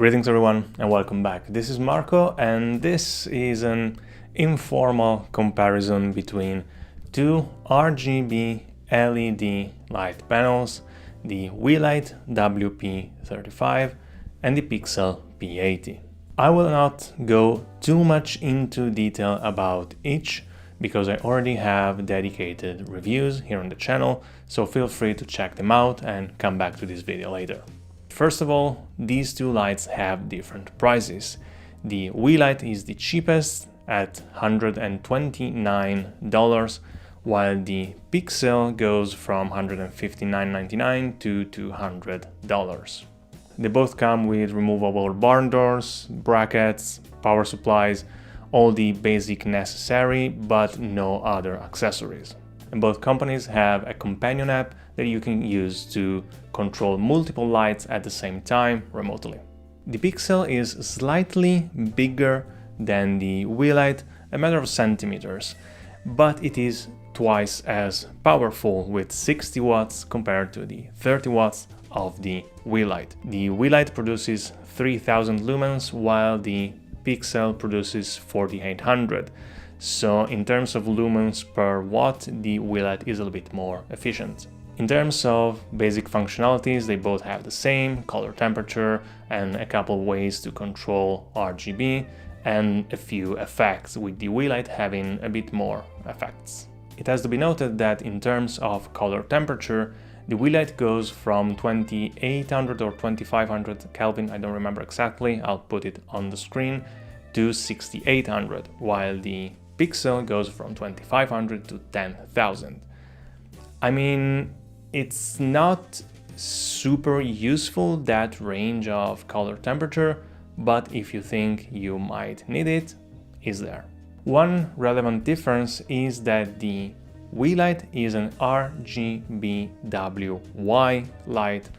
Greetings everyone and welcome back. This is Marco and this is an informal comparison between two RGB LED light panels, the Weeylite WP35 and the Pixel P80. I will not go too much into detail about each because I already have dedicated reviews here on the channel, so feel free to check them out and come back to this video later. First of all, these two lights have different prices. The Weeylite is the cheapest at $129, while the Pixel goes from $159.99 to $200. They both come with removable barn doors, brackets, power supplies, all the basic necessary, but no other accessories. And both companies have a companion app that you can use to control multiple lights at the same time remotely. The Pixel is slightly bigger than the Weeylite, a matter of centimeters, but it is twice as powerful with 60 watts compared to the 30 watts of the Weeylite. The Weeylite produces 3000 lumens while the Pixel produces 4800. So in terms of lumens per watt, the Weeylite is a little bit more efficient. In terms of basic functionalities, they both have the same color temperature and a couple ways to control RGB and a few effects, with the Weeylite having a bit more effects. It has to be noted that in terms of color temperature, the Weeylite goes from 2800 or 2500 Kelvin, I don't remember exactly, I'll put it on the screen, to 6800, while the Pixel goes from 2500 to 10,000. I mean, it's not super useful, that range of color temperature, but if you think you might need it, it's there. One relevant difference is that the Weeylite is an RGBWY light,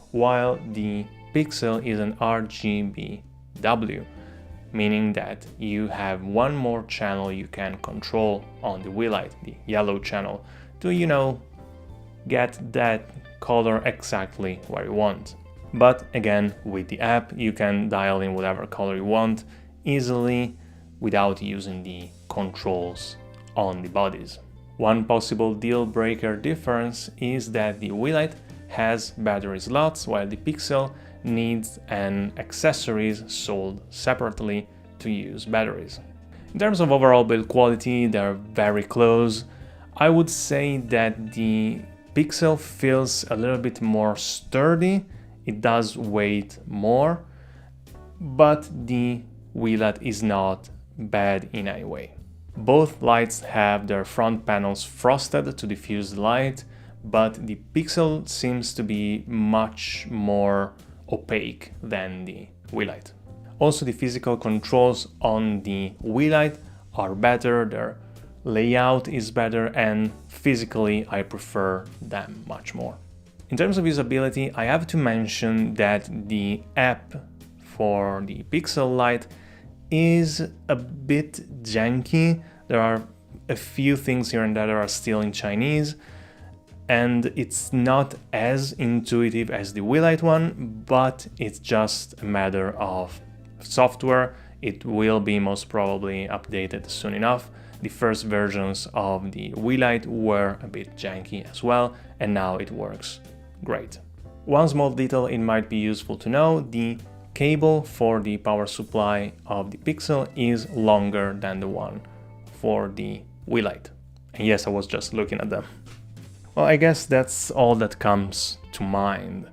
while the Pixel is an RGBW, meaning that you have one more channel you can control on the Weeylite, the yellow channel, to, get that color exactly where you want. But again, with the app, you can dial in whatever color you want easily without using the controls on the bodies. One possible deal breaker difference is that the Weeylite has battery slots while the Pixel needs an accessories sold separately to use batteries. In terms of overall build quality, they're very close. I would say that the Pixel feels a little bit more sturdy, it does weigh more, but the Weeylite is not bad in any way. Both lights have their front panels frosted to diffuse the light, but the Pixel seems to be much more opaque than the Weeylite. Also, the physical controls on the Weeylite are better, their layout is better, and physically I prefer them much more. In terms of usability, I have to mention that the app for the Pixel light is a bit janky. There are a few things here and there that are still in Chinese, and it's not as intuitive as the Weeylite one, but it's just a matter of software. It will be most probably updated soon enough. The first versions of the Weeylite were a bit janky as well, and now it works great. One small detail it might be useful to know: the cable for the power supply of the Pixel is longer than the one for the Weeylite. And yes, I was just looking at them. Well, I guess that's all that comes to mind.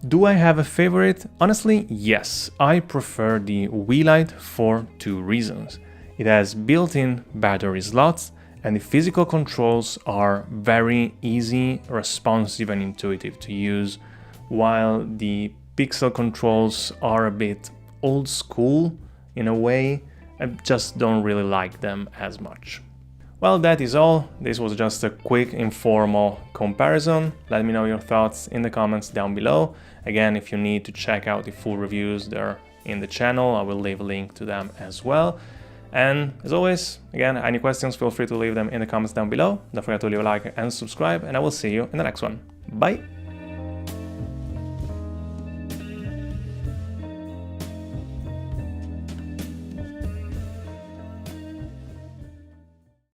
Do I have a favorite? Honestly, yes. I prefer the Weeylite for two reasons. It has built-in battery slots, and the physical controls are very easy, responsive and intuitive to use, while the Pixel controls are a bit old school in a way. I just don't really like them as much. Well, that is all. This was just a quick informal comparison. Let me know your thoughts in the comments down below. Again, if you need to check out the full reviews, they're in the channel. I will leave a link to them as well. And as always, again, any questions, feel free to leave them in the comments down below. Don't forget to leave a like and subscribe, and I will see you in the next one. Bye!